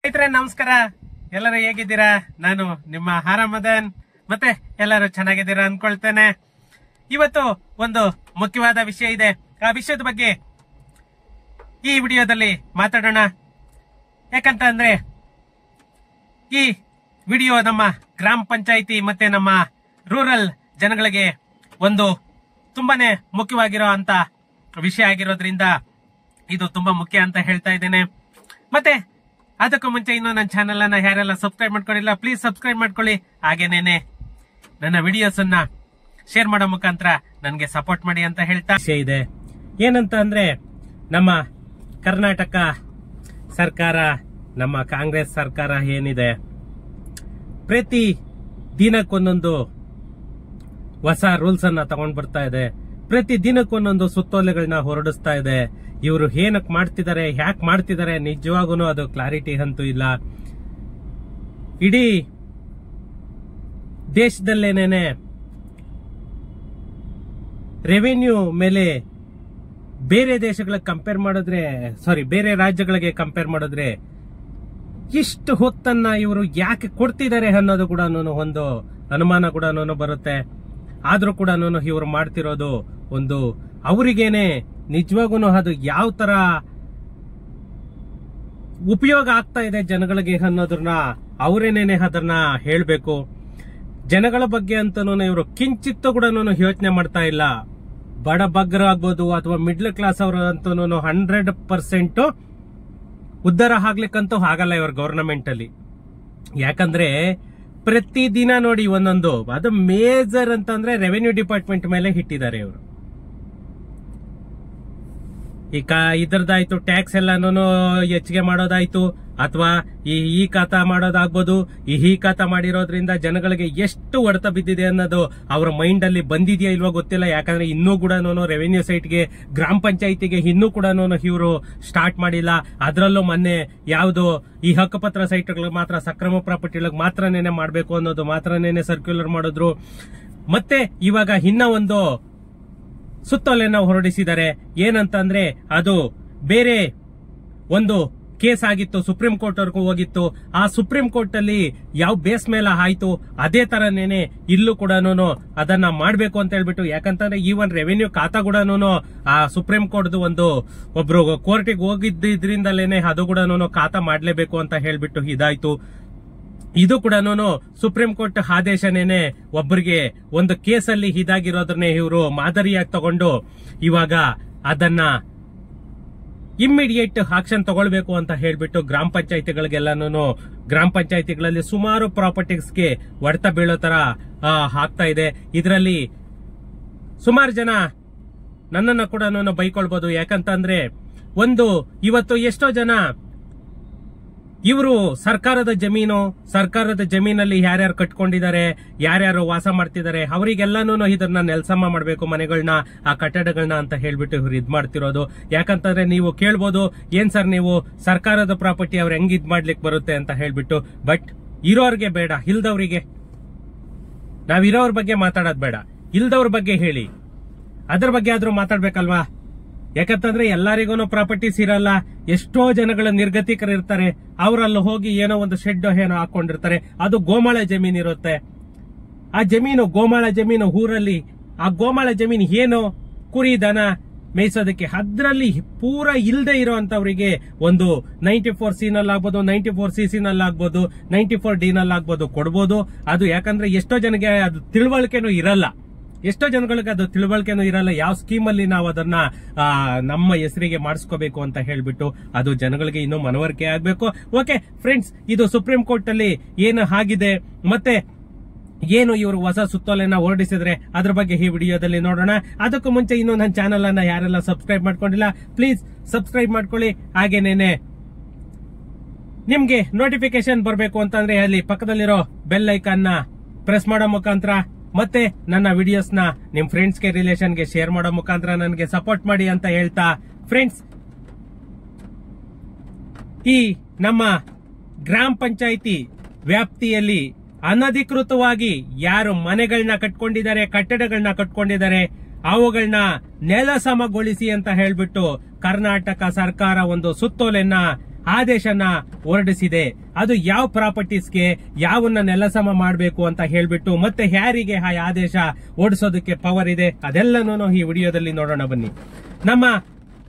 ಸ್ನೇಹಿತರೆ ನಮಸ್ಕಾರ. ಎಲ್ಲರೂ ಹೇಗಿದ್ದೀರಾ? ನಾನು ನಿಮ್ಮ ಹಾರಮದನ್. ಮತ್ತೆ ಎಲ್ಲರೂ ಚೆನ್ನಾಗಿದ್ದೀರಾ ಅನ್ಕೊಳ್ತೇನೆ. ಇವತ್ತು ಒಂದು ಮುಖ್ಯವಾದ ವಿಷಯ ಇದೆ. ಆ ವಿಷಯದ ಬಗ್ಗೆ ಈ ವಿಡಿಯೋದಲ್ಲಿ ಮಾತಾಡೋಣ. ಯಾಕಂತ ಅಂದ್ರೆ ಈ ವಿಡಿಯೋ ನಮ್ಮ ಗ್ರಾಮ ಪಂಚಾಯಿತಿ ಮತ್ತೆ ನಮ್ಮ ರೂರಲ್ ಜನಗಳಿಗೆ ಒಂದು ತುಂಬಾನೇ ಮುಖ್ಯವಾಗಿರೋ ಅಂತ ವಿಷಯ ಆಗಿರೋದ್ರಿಂದ ಇದು ತುಂಬಾ ಮುಖ್ಯ ಅಂತ ಹೇಳ್ತಾ ಇದ್ದೇನೆ. ಮತ್ತೆ ಅದಕ್ಕೂ ಮುಂಚೆ ಇನ್ನು ನನ್ನ ಚಾನೆಲ್ ಅನ್ನ ಯಾರೆಲ್ಲ ಸಬ್ಸ್ಕ್ರೈಬ್ ಮಾಡ್ಕೊಂಡಿಲ್ಲ ಪ್ಲೀಸ್ ಸಬ್ಸ್ಕ್ರೈಬ್ ಮಾಡ್ಕೊಳ್ಳಿ. ಹಾಗೇನೇನೆ ನನ್ನ ವಿಡಿಯೋಸ್ ಅನ್ನ ಶೇರ್ ಮಾಡೋ ಮುಖಾಂತರ ನನಗೆ ಸಪೋರ್ಟ್ ಮಾಡಿ ಅಂತ ಹೇಳ್ತಾ ವಿಷಯ ಇದೆ. ಏನಂತ ಅಂದ್ರೆ ನಮ್ಮ ಕರ್ನಾಟಕ ಸರ್ಕಾರ, ನಮ್ಮ ಕಾಂಗ್ರೆಸ್ ಸರ್ಕಾರ ಏನಿದೆ, ಪ್ರತಿ ದಿನಕ್ಕೊಂದೊಂದು ಹೊಸ ರೂಲ್ಸ್ ಅನ್ನ ತಗೊಂಡ್ ಬರ್ತಾ ಇದೆ. ಪ್ರತಿ ದಿನಕ್ಕೊಂದೊಂದು ಸುತ್ತೋಲೆಗಳನ್ನ ಹೊರಡಿಸ್ತಾ ಇದೆ. ಇವರು ಏನಕ್ಕೆ ಮಾಡ್ತಿದ್ದಾರೆ, ಯಾಕೆ ಮಾಡ್ತಿದ್ದಾರೆ, ನಿಜವಾಗೂ ಅದು ಕ್ಲಾರಿಟಿ ಅಂತೂ ಇಲ್ಲ. ಇಡೀ ದೇಶದಲ್ಲೇನೇನೆ ರೆವೆನ್ಯೂ ಮೇಲೆ ಬೇರೆ ದೇಶಗಳಿಗೆ ಕಂಪೇರ್ ಮಾಡಿದ್ರೆ, ಬೇರೆ ರಾಜ್ಯಗಳಿಗೆ ಕಂಪೇರ್ ಮಾಡಿದ್ರೆ ಇಷ್ಟು ಹೊತ್ತನ್ನ ಇವರು ಯಾಕೆ ಕೊಡ್ತಿದ್ದಾರೆ ಅನ್ನೋದು ಕೂಡ ಒಂದು ಅನುಮಾನ ಕೂಡ ಬರುತ್ತೆ. ಆದ್ರೂ ಕೂಡ ಇವರು ಮಾಡ್ತಿರೋದು ಒಂದು ಅವರಿಗೇನೆ ನಿಜವಾಗೂ ಅದು ಯಾವ ತರ ಉಪಯೋಗ ಆಗ್ತಾ ಇದೆ ಜನಗಳಿಗೆ ಅನ್ನೋದನ್ನ ಅವರೇನೇನೆ ಅದನ್ನ ಹೇಳ್ಬೇಕು. ಜನಗಳ ಬಗ್ಗೆ ಅಂತನೂ ಇವರು ಕಿಂಚಿತ್ತೂ ಕೂಡ ಯೋಚನೆ ಮಾಡ್ತಾ ಇಲ್ಲ. ಬಡ ಬಗ್ಗರು ಆಗ್ಬೋದು ಅಥವಾ ಮಿಡ್ಲ್ ಕ್ಲಾಸ್ ಅವರು ಅಂತೂ 100% ಉದ್ಧಾರ ಆಗ್ಲಿಕ್ಕಂತೂ ಆಗಲ್ಲ ಇವ್ರ ಗವರ್ನಮೆಂಟ್ ಅಲ್ಲಿ. ಯಾಕಂದ್ರೆ ಪ್ರತಿ ದಿನ ನೋಡಿ ಒಂದೊಂದು, ಅದು ಮೇಜರ್ ಅಂತಂದ್ರೆ ರೆವೆನ್ಯೂ ಡಿಪಾರ್ಟ್ಮೆಂಟ್ ಮೇಲೆ ಇಟ್ಟಿದ್ದಾರೆ ಇವರು. ಈಗ ಇದರದಾಯ್ತು, ಟ್ಯಾಕ್ಸ್ ಎಲ್ಲಾನು ಹೆಚ್ಚಿಗೆ ಮಾಡೋದಾಯ್ತು, ಅಥವಾ ಈ ಖಾತಾ ಮಾಡೋದಾಗ್ಬೋದು. ಈ ಖಾತಾ ಮಾಡಿರೋದ್ರಿಂದ ಜನಗಳಿಗೆ ಎಷ್ಟು ಹೊಡೆತ ಬಿದ್ದಿದೆ ಅನ್ನೋದು ಅವರ ಮೈಂಡ್ ಅಲ್ಲಿ ಬಂದಿದೆಯಾ ಇಲ್ವೋ ಗೊತ್ತಿಲ್ಲ. ಯಾಕಂದ್ರೆ ಇನ್ನೂ ಕೂಡ ರೆವೆನ್ಯೂ ಸೈಟ್ಗೆ, ಗ್ರಾಮ ಪಂಚಾಯಿತಿಗೆ ಇನ್ನೂ ಕೂಡ ಇವರು ಸ್ಟಾರ್ಟ್ ಮಾಡಿಲ್ಲ. ಅದರಲ್ಲೂ ಮೊನ್ನೆ ಯಾವ್ದು ಈ ಹಕ್ಕುಪತ್ರ ಸೈಟ್ಗಳಿಗೆ ಮಾತ್ರ, ಸಕ್ರಮ ಪ್ರಾಪರ್ಟಿಗಳಿಗೆ ಮಾತ್ರನೇನೆ ಮಾಡಬೇಕು ಅನ್ನೋದು ಮಾತ್ರನೇನೆ ಸರ್ಕ್ಯುಲರ್ ಮಾಡಿದ್ರು. ಮತ್ತೆ ಇವಾಗ ಇನ್ನ ಒಂದು ಸುತ್ತೋಲೆನ ಹೊರಡಿಸಿದ್ದಾರೆ. ಏನಂತಂದ್ರೆ ಅದು ಬೇರೆ ಒಂದು ಕೇಸ್ ಆಗಿತ್ತು, ಸುಪ್ರೀಂ ಕೋರ್ಟ್ ವರ್ಗೂ ಹೋಗಿತ್ತು. ಆ ಸುಪ್ರೀಂ ಕೋರ್ಟ್ ಅಲ್ಲಿ ಯಾವ ಬೇಸ್ ಮೇಲೆ ಆಯ್ತು ಅದೇ ತರನೇನೆ ಇಲ್ಲೂ ಕೂಡ ಅದನ್ನ ಮಾಡ್ಬೇಕು ಅಂತ ಹೇಳ್ಬಿಟ್ಟು. ಯಾಕಂತಂದ್ರೆ ಈ ಒಂದು ರೆವೆನ್ಯೂ ಖಾತಾ ಕೂಡ ಆ ಸುಪ್ರೀಂ ಕೋರ್ಟ್ ಒಬ್ರು ಕೋರ್ಟಿಗೆ ಹೋಗಿದ್ರಿಂದಲೇನೆ ಅದು ಕೂಡ ಖಾತಾ ಮಾಡ್ಲೇಬೇಕು ಅಂತ ಹೇಳ್ಬಿಟ್ಟು ಇದಾಯ್ತು. ಇದು ಕೂಡ ಸುಪ್ರೀಂ ಕೋರ್ಟ್ ಆದೇಶನೇನೆ ಒಬ್ಬರಿಗೆ ಒಂದು ಕೇಸಲ್ಲಿ ಇದಾಗಿರೋದನ್ನೇ ಇವರು ಮಾದರಿಯಾಗಿ ತಗೊಂಡು ಇವಾಗ ಅದನ್ನ ಇಮ್ಮಿಡಿಯೇಟ್ ಆಕ್ಷನ್ ತಗೊಳ್ಬೇಕು ಅಂತ ಹೇಳ್ಬಿಟ್ಟು ಗ್ರಾಮ ಪಂಚಾಯಿತಿಗಳಿಗೆಲ್ಲಾನು, ಗ್ರಾಮ ಪಂಚಾಯಿತಿಗಳಲ್ಲಿ ಸುಮಾರು ಪ್ರಾಪರ್ಟೀಸ್ಗೆ ಹೊಡೆತ ಬೀಳೋ ತರ ಆಗ್ತಾ ಇದೆ. ಇದರಲ್ಲಿ ಸುಮಾರು ಜನ ನನ್ನನ್ನ ಕೂಡ ಬೈಕೊಳ್ಬಹುದು. ಯಾಕಂತಂದ್ರೆ ಇವತ್ತು ಎಷ್ಟೋ ಜನ ಇವರು ಸರ್ಕಾರದ ಜಮೀನಲ್ಲಿ ಯಾರ್ಯಾರು ಕಟ್ಕೊಂಡಿದ್ದಾರೆ, ಯಾರ್ಯಾರು ವಾಸ ಮಾಡ್ತಿದ್ದಾರೆ, ಅವರಿಗೆಲ್ಲಾನು ಇದನ್ನ ನೆಲಸಮ ಮಾಡಬೇಕು, ಮನೆಗಳನ್ನ, ಆ ಕಟ್ಟಡಗಳನ್ನ ಅಂತ ಹೇಳ್ಬಿಟ್ಟು ಇವ್ರು ಇದ್ ಮಾಡ್ತಿರೋದು. ಯಾಕಂತಂದ್ರೆ ನೀವು ಕೇಳ್ಬೋದು, ಏನ್ ಸರ್ ನೀವು ಸರ್ಕಾರದ ಪ್ರಾಪರ್ಟಿ ಅವ್ರು ಹೆಂಗ್ ಇದ್ ಮಾಡ್ಲಿಕ್ಕೆ ಬರುತ್ತೆ ಅಂತ ಹೇಳ್ಬಿಟ್ಟು. ಬಟ್ ಇರೋರ್ಗೆ ಬೇಡ, ಇಲ್ದವ್ರಿಗೆ. ನಾವಿರೋರ್ ಬಗ್ಗೆ ಮಾತಾಡೋದ್ ಬೇಡ, ಇಲ್ದವ್ರ ಬಗ್ಗೆ ಹೇಳಿ. ಅದ್ರ ಬಗ್ಗೆ ಆದ್ರೂ ಮಾತಾಡ್ಬೇಕಲ್ವಾ? ಯಾಕಂತಂದ್ರೆ ಎಲ್ಲರಿಗೂ ಪ್ರಾಪರ್ಟೀಸ್ ಇರಲ್ಲ. ಎಷ್ಟೋ ಜನಗಳ ನಿರ್ಗತಿಕರು ಇರ್ತಾರೆ. ಅವರಲ್ಲಿ ಹೋಗಿ ಏನೋ ಒಂದು ಶೆಡ್ ಏನೋ ಹಾಕೊಂಡಿರ್ತಾರೆ. ಅದು ಗೋಮಾಳ ಜಮೀನ್ ಇರುತ್ತೆ. ಆ ಜಮೀನು ಗೋಮಾಳ ಜಮೀನು ಊರಲ್ಲಿ, ಆ ಗೋಮಾಳ ಜಮೀನು ಏನು ಕುರಿ ದನ ಮೇಯಿಸೋದಕ್ಕೆ, ಅದ್ರಲ್ಲಿ ಪೂರ ಇಲ್ದೆ ಇರೋಂತವರಿಗೆ ಒಂದು 94C ನಲ್ಲಿ ಆಗ್ಬೋದು, 94CC ನಲ್ಲಿ ಆಗ್ಬೋದು, 94D ನಲ್ಲಿ ಆಗ್ಬೋದು ಕೊಡ್ಬೋದು. ಅದು ಯಾಕಂದ್ರೆ ಎಷ್ಟೋ ಜನಕ್ಕೆ ಅದು ತಿಳುವಳಿಕೆನೂ ಇರಲ್ಲ. ಎಷ್ಟೋ ಜನಗಳಿಗೆ ಅದು ತಿಳುವಳಿಕೆನೂ ಇರಲ್ಲ. ಯಾವ ಸ್ಕೀಮ್ ಅಲ್ಲಿ ನಾವು ಅದನ್ನ ನಮ್ಮ ಹೆಸರಿಗೆ ಮಾಡಿಸ್ಕೋಬೇಕು ಅಂತ ಹೇಳ್ಬಿಟ್ಟು ಅದು ಜನಗಳಿಗೆ ಇನ್ನೂ ಮನವರಿಕೆ ಆಗ್ಬೇಕು. ಓಕೆ ಫ್ರೆಂಡ್ಸ್, ಇದು ಸುಪ್ರೀಂ ಕೋರ್ಟ್ ಅಲ್ಲಿ ಏನು ಆಗಿದೆ, ಮತ್ತೆ ಏನು ಇವರು ಹೊಸ ಸುತ್ತೋಲೆನ ಹೊರಡಿಸಿದ್ರೆ ಅದ್ರ ಬಗ್ಗೆ ಈ ವಿಡಿಯೋದಲ್ಲಿ ನೋಡೋಣ. ಅದಕ್ಕೂ ಮುಂಚೆ ಇನ್ನೂ ನನ್ನ ಚಾನೆಲ್ ಅನ್ನ ಯಾರೆಲ್ಲ ಸಬ್ಸ್ಕ್ರೈಬ್ ಮಾಡ್ಕೊಂಡಿಲ್ಲ ಪ್ಲೀಸ್ ಸಬ್ಸ್ಕ್ರೈಬ್ ಮಾಡ್ಕೊಳ್ಳಿ. ಹಾಗೇನೇನೆ ನಿಮ್ಗೆ ನೋಟಿಫಿಕೇಶನ್ ಬರಬೇಕು ಅಂತಂದ್ರೆ ಅಲ್ಲಿ ಪಕ್ಕದಲ್ಲಿರೋ ಬೆಲ್ ಐಕಾನ್ ನ ಪ್ರೆಸ್ ಮಾಡೋ ಮುಖಾಂತರ, ಮತ್ತೆ ನನ್ನ ವಿಡಿಯೋಸ್ ನ ನಿಮ್ ಫ್ರೆಂಡ್ಸ್ಗೆ, ರಿಲೇಷನ್ಗೆ ಶೇರ್ ಮಾಡೋ ಮುಖಾಂತರ ನನಗೆ ಸಪೋರ್ಟ್ ಮಾಡಿ ಅಂತ ಹೇಳ್ತಾ, ಫ್ರೆಂಡ್ಸ್, ಈ ನಮ್ಮ ಗ್ರಾಮ ಪಂಚಾಯಿತಿ ವ್ಯಾಪ್ತಿಯಲ್ಲಿ ಅನಧಿಕೃತವಾಗಿ ಯಾರು ಮನೆಗಳನ್ನ ಕಟ್ಕೊಂಡಿದ್ದಾರೆ, ಕಟ್ಟಡಗಳನ್ನ ಕಟ್ಕೊಂಡಿದ್ದಾರೆ, ಅವುಗಳನ್ನ ನೆಲಸಮಗೊಳಿಸಿ ಅಂತ ಹೇಳ್ಬಿಟ್ಟು ಕರ್ನಾಟಕ ಸರ್ಕಾರ ಒಂದು ಸುತ್ತೋಲೆಯನ್ನ ಆದೇಶನ ಹೊರಡಿಸಿದೆ. ಅದು ಯಾವ ಪ್ರಾಪರ್ಟೀಸ್ಗೆ ಯಾವನ್ನ ನೆಲಸಮ ಮಾಡಬೇಕು ಅಂತ ಹೇಳ್ಬಿಟ್ಟು ಮತ್ತೆ ಯಾರಿಗೆ ಆ ಆದೇಶ ಹೊರಡಿಸೋದಕ್ಕೆ ಪವರ್ ಇದೆ ಅದೆಲ್ಲನೂ ಈ ವಿಡಿಯೋದಲ್ಲಿ ನೋಡೋಣ ಬನ್ನಿ. ನಮ್ಮ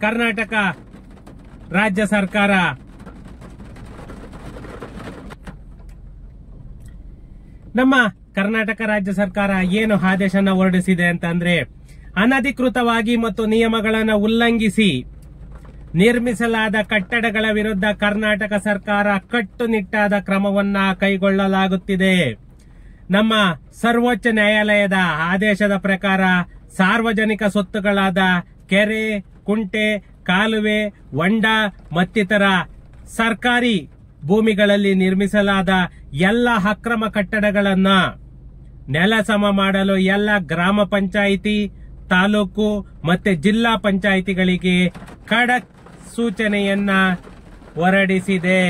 ಕರ್ನಾಟಕ ರಾಜ್ಯ ಸರ್ಕಾರ ಏನು ಆದೇಶನ ಹೊರಡಿಸಿದೆ ಅಂತಂದ್ರೆ, ಅನಧಿಕೃತವಾಗಿ ಮತ್ತು ನಿಯಮಗಳನ್ನು ಉಲ್ಲಂಘಿಸಿ ನಿರ್ಮಿಸಲಾದ ಕಟ್ಟಡಗಳ ವಿರುದ್ಧ ಕರ್ನಾಟಕ ಸರ್ಕಾರ ಕಟ್ಟುನಿಟ್ಟಾದ ಕ್ರಮವನ್ನ ಕೈಗೊಳ್ಳಲಾಗುತ್ತಿದೆ. ನಮ್ಮ ಸರ್ವೋಚ್ಚ ನ್ಯಾಯಾಲಯದ ಆದೇಶದ ಪ್ರಕಾರ ಸಾರ್ವಜನಿಕ ಸ್ವತ್ತುಗಳಾದ ಕೆರೆ, ಕುಂಟೆ, ಕಾಲುವೆ, ಹೊಂಡ ಮತ್ತಿತರ ಸರ್ಕಾರಿ ಭೂಮಿಗಳಲ್ಲಿ ನಿರ್ಮಿಸಲಾದ ಎಲ್ಲ ಅಕ್ರಮ ಕಟ್ಟಡಗಳನ್ನ ನೆಲಸಮ ಮಾಡಲು ಎಲ್ಲ ಗ್ರಾಮ ಪಂಚಾಯಿತಿ, ತಾಲೂಕು ಮತ್ತೆ ಜಿಲ್ಲಾ ಪಂಚಾಯಿತಿಗಳಿಗೆ ಖಡಕ್ ಸೂಚನೆಯನ್ನ ಹೊರಡಿಸಿದೆ.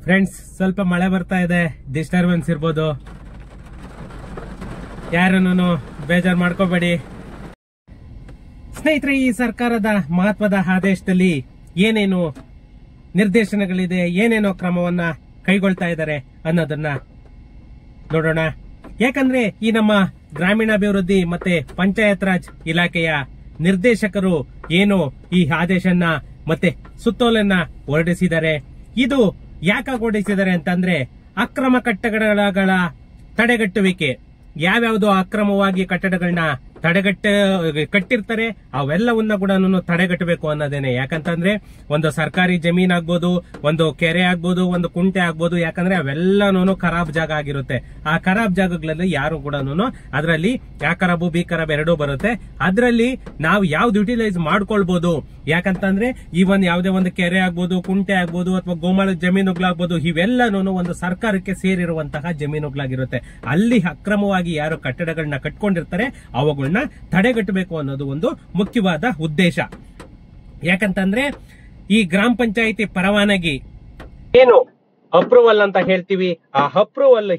ಫ್ರೆಂಡ್ಸ್, ಸ್ವಲ್ಪ ಮಳೆ ಬರ್ತಾ ಇದೆ, ಡಿಸ್ಟರ್ಬೆನ್ಸ್ ಇರ್ಬೋದು, ಯಾರನ್ನು ಬೇಜಾರು ಮಾಡ್ಕೋಬೇಡಿ. ಸ್ನೇಹಿತರೆ, ಈ ಸರ್ಕಾರದ ಮಹತ್ವದ ಆದೇಶದಲ್ಲಿ ಏನೇನು ನಿರ್ದೇಶನಗಳಿದೆ, ಏನೇನೋ ಕ್ರಮವನ್ನ ಕೈಗೊಳ್ತಾ ಇದ್ದಾರೆ ಅನ್ನೋದನ್ನ ನೋಡೋಣ. ಯಾಕಂದ್ರೆ ಈ ನಮ್ಮ ಗ್ರಾಮೀಣಾಭಿವೃದ್ಧಿ ಮತ್ತೆ ಪಂಚಾಯತ್ ರಾಜ್ ಇಲಾಖೆಯ ನಿರ್ದೇಶಕರು ಏನು ಈ ಆದೇಶನ ಮತ್ತೆ ಸುತ್ತೋಲನ್ನ ಹೊರಡಿಸಿದ್ದಾರೆ. ಇದು ಯಾಕೆ ಹೊರಡಿಸಿದ್ದಾರೆ ಅಂತಂದ್ರೆ, ಅಕ್ರಮ ಕಟ್ಟಡಗಳ ತಡೆಗಟ್ಟುವಿಕೆ, ಯಾವ್ಯಾವುದು ಅಕ್ರಮವಾಗಿ ಕಟ್ಟಡಗಳನ್ನ ಕಟ್ಟಿರ್ತಾರೆ ಅವೆಲ್ಲವನ್ನ ಕೂಡ ತಡೆಗಟ್ಟಬೇಕು ಅನ್ನೋದೇನೆ. ಯಾಕಂತಂದ್ರೆ ಒಂದು ಸರ್ಕಾರಿ ಜಮೀನ್ ಆಗ್ಬೋದು, ಒಂದು ಕೆರೆ ಆಗ್ಬೋದು, ಒಂದು ಕುಂಟೆ ಆಗ್ಬೋದು, ಯಾಕಂದ್ರೆ ಅವೆಲ್ಲನೂ ಖರಾಬ್ ಜಾಗ ಆಗಿರುತ್ತೆ. ಆ ಖರಾಬ್ ಜಾಗಗಳಲ್ಲಿ ಯಾರು ಕೂಡ ಅದರಲ್ಲಿ ಆ ಖರಾಬು ಬಿ ಖರಾಬ್ ಎರಡೂ ಬರುತ್ತೆ. ಅದರಲ್ಲಿ ನಾವು ಯಾವ್ದು ಯುಟಿಲೈಸ್ ಮಾಡ್ಕೊಳ್ಬಹುದು. ಯಾಕಂತಂದ್ರೆ ಇವನ್ ಯಾವುದೇ ಒಂದು ಕೆರೆ ಆಗ್ಬೋದು, ಕುಂಟೆ ಆಗ್ಬೋದು, ಅಥವಾ ಗೋಮಾಳ ಜಮೀನುಗಳಾಗ್ಬೋದು, ಇವೆಲ್ಲನೂ ಒಂದು ಸರ್ಕಾರಕ್ಕೆ ಸೇರಿರುವಂತಹ ಜಮೀನುಗಳಾಗಿರುತ್ತೆ. ಅಲ್ಲಿ ಅಕ್ರಮವಾಗಿ ಯಾರು ಕಟ್ಟಡಗಳನ್ನ ಕಟ್ಕೊಂಡಿರ್ತಾರೆ ಅವುಗಳನ್ನ ತಡೆಗಟ್ಟಬೇಕು ಅನ್ನೋದು ಒಂದು ಮುಖ್ಯವಾದ ಉದ್ದೇಶ. ಯಾಕಂತಂದ್ರೆ ಈ ಗ್ರಾಮ ಪಂಚಾಯಿತಿ ಪರವಾನಗಿ ಏನು ಅಪ್ರೂವಲ್ ಅಂತ ಹೇಳ್ತೀವಿ, ಆ ಅಪ್ರೂವಲ್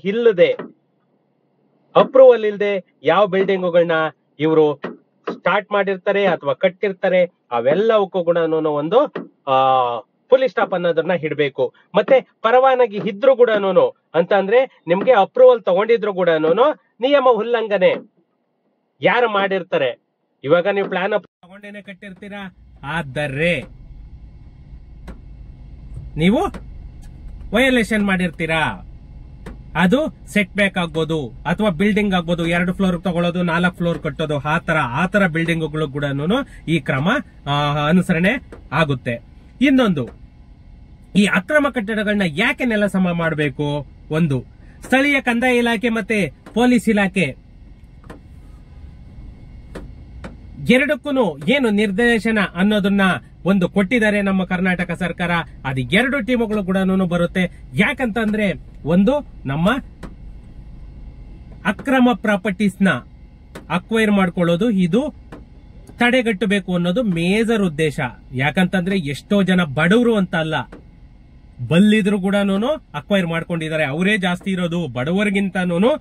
ಇಲ್ಲದೆ ಯಾವ ಬಿಲ್ಡಿಂಗ್ಗಳನ್ನ ಇವರು ಸ್ಟಾರ್ಟ್ ಮಾಡಿರ್ತಾರೆ ಅಥವಾ ಕಟ್ಟಿರ್ತಾರೆ ಅವೆಲ್ಲವಕ್ಕೂ ಕೂಡ ಒಂದು ಫುಲ್ ಸ್ಟಾಪ್ ಅನ್ನೋದನ್ನ ಇಡಬೇಕು. ಮತ್ತೆ ಪರವಾನಗಿ ಇದ್ರು ಕೂಡ ಅಂತ ಅಂದ್ರೆ ನಿಮ್ಗೆ ಅಪ್ರೂವಲ್ ತಗೊಂಡಿದ್ರು ಕೂಡ ನಿಯಮ ಉಲ್ಲಂಘನೆ ಯಾರು ಮಾಡಿರ್ತಾರೆ. ಇವಾಗ ನೀವು ಪ್ಲಾನ್ ತಗೊಂಡೇನೆ ಕಟ್ಟಿರ್ತೀರಾ, ಆದರೆ ನೀವು ವಯೋಲೇಷನ್ ಮಾಡಿರ್ತೀರಾ, ಅದು ಸೆಟ್ ಬ್ಯಾಕ್ ಆಗ್ಬೋದು ಅಥವಾ ಬಿಲ್ಡಿಂಗ್ ಆಗ್ಬೋದು, 2 ಫ್ಲೋರ್ ತಗೊಳ್ಳೋದು, 4 ಫ್ಲೋರ್ ಕಟ್ಟೋದು, ಆ ತರ ಬಿಲ್ಡಿಂಗ್ಗಳು ಕೂಡ ಈ ಕ್ರಮ ಅನುಸರಣೆ ಆಗುತ್ತೆ. ಇನ್ನೊಂದು, ಈ ಅಕ್ರಮ ಕಟ್ಟಡಗಳನ್ನ ಯಾಕೆ ನೆಲಸಮ ಮಾಡಬೇಕು? ಒಂದು, ಸ್ಥಳೀಯ ಕಂದಾಯ ಇಲಾಖೆ ಮತ್ತೆ ಪೊಲೀಸ್ ಇಲಾಖೆ ಎರಡಕ್ಕೂ ಏನು ನಿರ್ದೇಶನ ಅನ್ನೋದನ್ನ ಒಂದು ಕೊಟ್ಟಿದ್ದಾರೆ ನಮ್ಮ ಕರ್ನಾಟಕ ಸರ್ಕಾರ. ಅದು 2 ಟೀಮುಗಳು ಕೂಡ ಬರುತ್ತೆ. ಯಾಕಂತಂದ್ರೆ ಒಂದು, ನಮ್ಮ ಅಕ್ರಮ ಪ್ರಾಪರ್ಟೀಸ್ ನ ಅಕ್ವೈರ್ ಮಾಡ್ಕೊಳ್ಳೋದು, ಇದು ತಡೆಗಟ್ಟಬೇಕು ಅನ್ನೋದು ಮೇಜರ್ ಉದ್ದೇಶ. ಯಾಕಂತಂದ್ರೆ ಎಷ್ಟೋ ಜನ ಬಡವರು ಅಂತ ಅಲ್ಲ, ಬಲ್ಲಿದ್ರು ಕೂಡ ಅಕ್ವೈರ್ ಮಾಡ್ಕೊಂಡಿದ್ದಾರೆ. ಅವರೇ ಜಾಸ್ತಿ ಇರೋದು, ಬಡವರಿಗಿಂತನೂ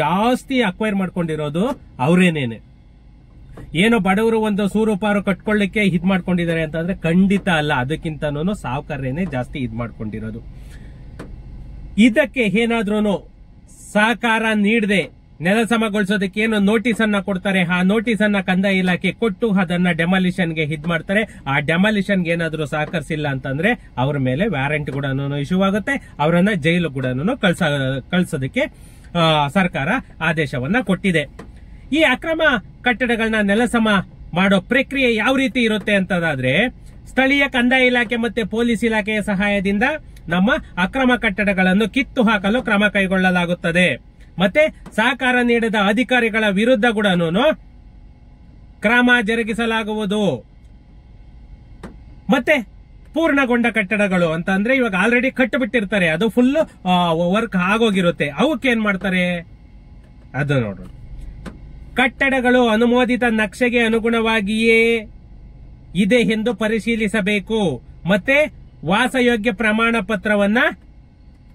ಜಾಸ್ತಿ ಅಕ್ವೈರ್ ಮಾಡ್ಕೊಂಡಿರೋದು ಅವರೇನೇನೆ. ಏನೋ ಬಡವರು ಒಂದು ಸೂರುಪಾರು ಕಟ್ಕೊಳ್ಳಿಕ್ಕೆ ಇದ್ ಮಾಡ್ಕೊಂಡಿದ್ದಾರೆ ಅಂತಂದ್ರೆ ಖಂಡಿತ ಅಲ್ಲ, ಅದಕ್ಕಿಂತನೂ ಸಾಹುಕಾರರೇನೆ ಜಾಸ್ತಿ ಇದ್ ಮಾಡ್ಕೊಂಡಿರೋದು. ಇದಕ್ಕೆ ಏನಾದ್ರೂ ಸಹಕಾರ ನೀಡದೆ ನೆಲಸಮಗೊಳಿಸೋದಕ್ಕೆ ಏನು ನೋಟಿಸ್ ಅನ್ನ ಕೊಡ್ತಾರೆ, ಆ ನೋಟಿಸ್ ಅನ್ನ ಕಂದಾಯ ಇಲಾಖೆ ಕೊಟ್ಟು ಅದನ್ನ ಡೆಮಾಲಿಷನ್ಗೆ ಇದ್ ಮಾಡ್ತಾರೆ. ಆ ಡೆಮಾಲಿಷನ್ಗೆ ಏನಾದ್ರೂ ಸಹಕರಿಸಿಲ್ಲ ಅಂತಂದ್ರೆ ಅವ್ರ ಮೇಲೆ ವ್ಯಾರಂಟ್ ಕೂಡ ಇಶ್ಯೂ ಆಗುತ್ತೆ, ಅವರನ್ನ ಜೈಲು ಕೂಡ ಕಳ್ಸೋದಕ್ಕೆ ಸರ್ಕಾರ ಆದೇಶವನ್ನ ಕೊಟ್ಟಿದೆ. ಈ ಅಕ್ರಮ ಕಟ್ಟಡಗಳನ್ನ ನೆಲಸಮ ಮಾಡೋ ಪ್ರಕ್ರಿಯೆ ಯಾವ ರೀತಿ ಇರುತ್ತೆ ಅಂತಂದ್ರೆ, ಸ್ಥಳೀಯ ಕಂದಾಯ ಇಲಾಖೆ ಮತ್ತೆ ಪೊಲೀಸ್ ಇಲಾಖೆಯ ಸಹಾಯದಿಂದ ನಮ್ಮ ಅಕ್ರಮ ಕಟ್ಟಡಗಳನ್ನು ಕಿತ್ತು ಹಾಕಲು ಕ್ರಮ ಕೈಗೊಳ್ಳಲಾಗುತ್ತದೆ. ಮತ್ತೆ ಸಹಕಾರ ನೀಡದ ಅಧಿಕಾರಿಗಳ ವಿರುದ್ಧ ಕೂಡ ಕ್ರಮ ಜರುಗಿಸಲಾಗುವುದು. ಮತ್ತೆ ಪೂರ್ಣಗೊಂಡ ಕಟ್ಟಡಗಳು ಅಂತ ಅಂದ್ರೆ ಇವಾಗ ಆಲ್ರೆಡಿ ಕಟ್ಟಿಬಿಟ್ಟಿರ್ತಾರೆ, ಅದು ಫುಲ್ ವರ್ಕ್ ಆಗೋಗಿರುತ್ತೆ, ಅವಕ್ಕೆ ಏನ್ ಮಾಡ್ತಾರೆ ಅದು ನೋಡೋಣ. ಕಟ್ಟಡಗಳು ಅನುಮೋದಿತ ನಕ್ಷೆಗೆ ಅನುಗುಣವಾಗಿಯೇ ಇದೆ ಎಂದು ಪರಿಶೀಲಿಸಬೇಕು. ಮತ್ತೆ ವಾಸಯೋಗ್ಯ ಪ್ರಮಾಣ ಪತ್ರವನ್ನ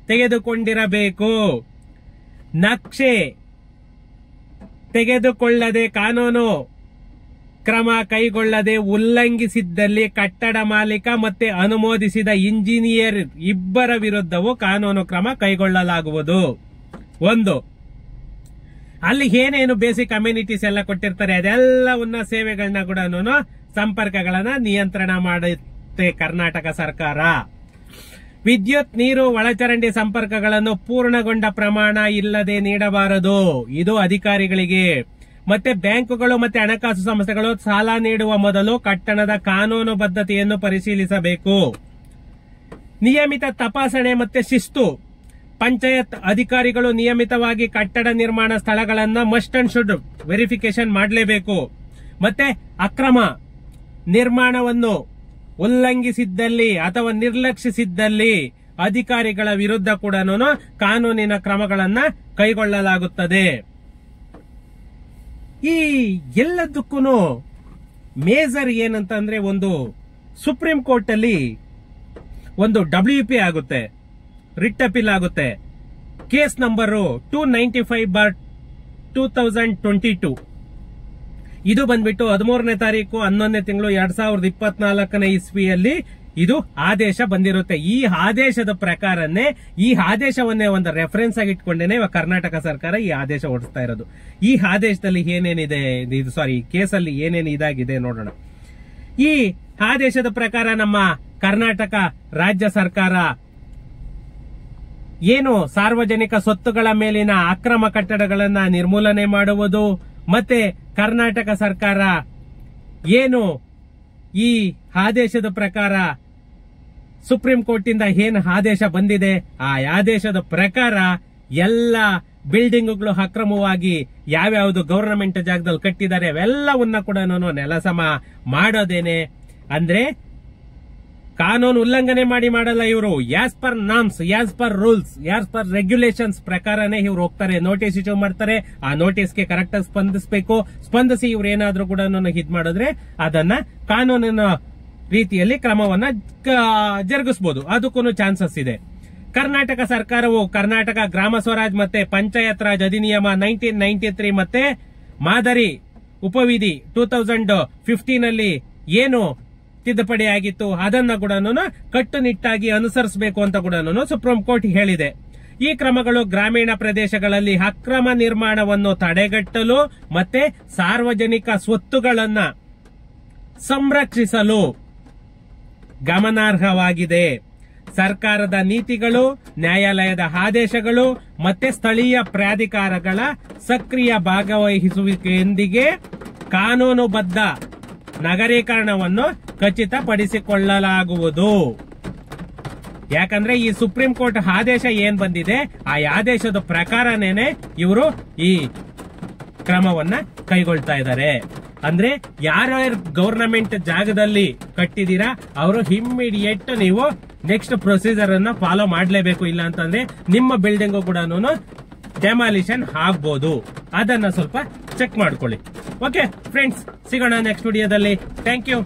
ತೆಗೆದುಕೊಂಡಿರಬೇಕು. ನಕ್ಷೆ ತೆಗೆದುಕೊಳ್ಳದೆ ಕಾನೂನು ಕ್ರಮ ಕೈಗೊಳ್ಳದೆ ಉಲ್ಲಂಘಿಸಿದ್ದಲ್ಲಿ ಕಟ್ಟಡ ಮಾಲೀಕ ಮತ್ತೆ ಅನುಮೋದಿಸಿದ ಇಂಜಿನಿಯರ್ ಇಬ್ಬರ ವಿರುದ್ಧವೂ ಕಾನೂನು ಕ್ರಮ ಕೈಗೊಳ್ಳಲಾಗುವುದು. ಒಂದು, ಅಲ್ಲಿ ಏನೇನು ಬೇಸಿಕ್ ಅಮ್ಯುನಿಟೀಸ್ ಎಲ್ಲ ಕೊಟ್ಟಿರ್ತಾರೆ ಅದೆಲ್ಲವನ್ನ ಸೇವೆಗಳನ್ನ ಕೂಡ ಸಂಪರ್ಕಗಳನ್ನ ನಿಯಂತ್ರಣ ಮಾಡುತ್ತೆ ಕರ್ನಾಟಕ ಸರ್ಕಾರ. ವಿದ್ಯುತ್, ನೀರು, ಒಳಚರಂಡಿ ಸಂಪರ್ಕಗಳನ್ನು ಪೂರ್ಣಗೊಂಡ ಪ್ರಮಾಣ ಇಲ್ಲದೆ ನೀಡಬಾರದು. ಇದು ಅಧಿಕಾರಿಗಳಿಗೆ. ಮತ್ತೆ ಬ್ಯಾಂಕುಗಳು ಮತ್ತೆ ಹಣಕಾಸು ಸಂಸ್ಥೆಗಳು ಸಾಲ ನೀಡುವ ಮೊದಲು ಕಟ್ಟಡದ ಕಾನೂನು ಬದ್ಧತೆಯನ್ನು ಪರಿಶೀಲಿಸಬೇಕು. ನಿಯಮಿತ ತಪಾಸಣೆ ಮತ್ತೆ ಶಿಸ್ತು. ಪಂಚಾಯತ್ ಅಧಿಕಾರಿಗಳು ನಿಯಮಿತವಾಗಿ ಕಟ್ಟಡ ನಿರ್ಮಾಣ ಸ್ಥಳಗಳನ್ನ ಮಸ್ಟ್ ಅಂಡ್ ಶುಡ್ ವೆರಿಫಿಕೇಶನ್ ಮಾಡಲೇಬೇಕು. ಮತ್ತೆ ಅಕ್ರಮ ನಿರ್ಮಾಣವನ್ನು ಉಲ್ಲಂಘಿಸಿದ್ದಲ್ಲಿ ಅಥವಾ ನಿರ್ಲಕ್ಷಿಸಿದ್ದಲ್ಲಿ ಅಧಿಕಾರಿಗಳ ವಿರುದ್ಧ ಕೂಡ ಕಾನೂನಿನ ಕ್ರಮಗಳನ್ನ ಕೈಗೊಳ್ಳಲಾಗುತ್ತದೆ. ಈ ಎಲ್ಲದಕ್ಕೂ ಮೇಜರ್ ಏನಂತಂದ್ರೆ, ಒಂದು ಸುಪ್ರೀಂ ಕೋರ್ಟ್ ಅಲ್ಲಿ ಒಂದು WP ಆಗುತ್ತೆ, ರಿಟ್ ಅಪೀಲ್ ಆಗುತ್ತೆ. Case number 295/2022. ಇದು ಬಂದ್ಬಿಟ್ಟು 13ನೇ ತಾರೀಕು 11ನೇ ತಿಂಗಳು 2024 ಇಸ್ವಿಯಲ್ಲಿ ಇದು ಆದೇಶ ಬಂದಿರುತ್ತೆ. ಈ ಆದೇಶದ ಪ್ರಕಾರನೇ, ಈ ಆದೇಶವನ್ನೇ ಒಂದು ರೆಫರೆನ್ಸ್ ಆಗಿ ಇಟ್ಕೊಂಡೇನೆ ಇವಾಗ ಕರ್ನಾಟಕ ಸರ್ಕಾರ ಈ ಆದೇಶ ಹೊರಡಿಸ್ತಾ ಇರೋದು. ಈ ಆದೇಶದಲ್ಲಿ ಏನೇನಿದೆ, ಕೇಸಲ್ಲಿ ಏನೇನು ಇದಾಗಿದೆ ನೋಡೋಣ. ಈ ಆದೇಶದ ಪ್ರಕಾರ ನಮ್ಮ ಕರ್ನಾಟಕ ರಾಜ್ಯ ಸರ್ಕಾರ ಏನು ಸಾರ್ವಜನಿಕ ಸ್ವತ್ತುಗಳ ಮೇಲಿನ ಅಕ್ರಮ ಕಟ್ಟಡಗಳನ್ನ ನಿರ್ಮೂಲನೆ ಮಾಡುವುದು, ಮತ್ತೆ ಕರ್ನಾಟಕ ಸರ್ಕಾರ ಏನು ಈ ಆದೇಶದ ಪ್ರಕಾರ ಸುಪ್ರೀಂ ಕೋರ್ಟ್ ಇಂದ ಏನು ಆದೇಶ ಬಂದಿದೆ ಆ ಆದೇಶದ ಪ್ರಕಾರ ಎಲ್ಲ ಬಿಲ್ಡಿಂಗ್ಗಳು ಅಕ್ರಮವಾಗಿ ಯಾವ್ಯಾವುದು ಗವರ್ನಮೆಂಟ್ ಜಾಗದಲ್ಲಿ ಕಟ್ಟಿದ್ದಾರೆ ಅವೆಲ್ಲವನ್ನ ಕೂಡ ನೆಲಸಮ ಮಾಡೋದೇನೆ. ಅಂದ್ರೆ ಕಾನೂನು ಉಲ್ಲಂಘನೆ ಮಾಡಲ್ಲ ಇವರು. As per norms, as per rules, as per regulations ಪ್ರಕಾರನೇ ಇವ್ರು ಹೋಗ್ತಾರೆ, ನೋಟಿಸ್ ಇಶ್ಯೂ ಮಾಡ್ತಾರೆ. ಆ ನೋಟಿಸ್ಗೆ ಕರೆಕ್ಟ್ ಆಗಿ ಸ್ಪಂದಿಸಬೇಕು. ಸ್ಪಂದಿಸಿ ಇವ್ರು ಏನಾದ್ರೂ ಕೂಡ ಹಿಟ್ ಮಾಡಿದ್ರೆ ಅದನ್ನ ಕಾನೂನಿನ ರೀತಿಯಲ್ಲಿ ಕ್ರಮವನ್ನ ಜರುಗಿಸಬಹುದು. ಅದಕ್ಕೂ ಚಾನ್ಸಸ್ ಇದೆ. ಕರ್ನಾಟಕ ಸರ್ಕಾರವು ಕರ್ನಾಟಕ ಗ್ರಾಮ ಸ್ವರಾಜ್ ಮತ್ತೆ ಪಂಚಾಯತ್ ರಾಜ್ ಅಧಿನಿಯಮ 1993 ಮತ್ತೆ ಮಾದರಿ ಉಪವಿಧಿ 2015 ಅಲ್ಲಿ ಏನು ತಿದ್ದುಪಡಿ ಆಗಿತ್ತು ಅದನ್ನ ಕೂಡ ಕಟ್ಟುನಿಟ್ಟಾಗಿ ಅನುಸರಿಸಬೇಕು ಅಂತ ಕೂಡ ಸುಪ್ರೀಂ ಕೋರ್ಟ್ ಹೇಳಿದೆ. ಈ ಕ್ರಮಗಳು ಗ್ರಾಮೀಣ ಪ್ರದೇಶಗಳಲ್ಲಿ ಅಕ್ರಮ ನಿರ್ಮಾಣವನ್ನು ತಡೆಗಟ್ಟಲು ಮತ್ತೆ ಸಾರ್ವಜನಿಕ ಸ್ವತ್ತುಗಳನ್ನ ಸಂರಕ್ಷಿಸಲು ಗಮನಾರ್ಹವಾಗಿದೆ. ಸರ್ಕಾರದ ನೀತಿಗಳು, ನ್ಯಾಯಾಲಯದ ಆದೇಶಗಳು ಮತ್ತೆ ಸ್ಥಳೀಯ ಪ್ರಾಧಿಕಾರಗಳ ಸಕ್ರಿಯ ಭಾಗವಹಿಸುವಿಕೆಯೊಂದಿಗೆ ಕಾನೂನುಬದ್ಧ ನಗರೀಕರಣವನ್ನು ಖಚಿತಪಡಿಸಿಕೊಳ್ಳಲಾಗುವುದು. ಯಾಕಂದ್ರೆ ಈ ಸುಪ್ರೀಂ ಕೋರ್ಟ್ ಆದೇಶ ಏನ್ ಬಂದಿದೆ ಆ ಆದೇಶದ ಪ್ರಕಾರನೇನೆ ಇವರು ಈ ಕ್ರಮವನ್ನ ಕೈಗೊಳ್ತಾ ಇದ್ದಾರೆ. ಅಂದ್ರೆ ಯಾರ್ಯಾರು ಗವರ್ನಮೆಂಟ್ ಜಾಗದಲ್ಲಿ ಕಟ್ಟಿದೀರಾ ಅವರು ಇಮ್ಮಿಡಿಯೇಟ್ ನೀವು ನೆಕ್ಸ್ಟ್ ಪ್ರೊಸೀಜರ್ ಅನ್ನ ಫಾಲೋ ಮಾಡಲೇಬೇಕು. ಇಲ್ಲ ಅಂತಂದ್ರೆ ನಿಮ್ಮ ಬಿಲ್ಡಿಂಗ್ ಕೂಡ ಡೆಮಾಲಿಷನ್ ಆಗ್ಬಹುದು. ಅದನ್ನ ಸ್ವಲ್ಪ ಚೆಕ್ ಮಾಡ್ಕೊಳ್ಳಿ. ಓಕೆ ಫ್ರೆಂಡ್ಸ್, ಸಿಗೋಣ ನೆಕ್ಸ್ಟ್ ವಿಡಿಯೋದಲ್ಲಿ. Thank you.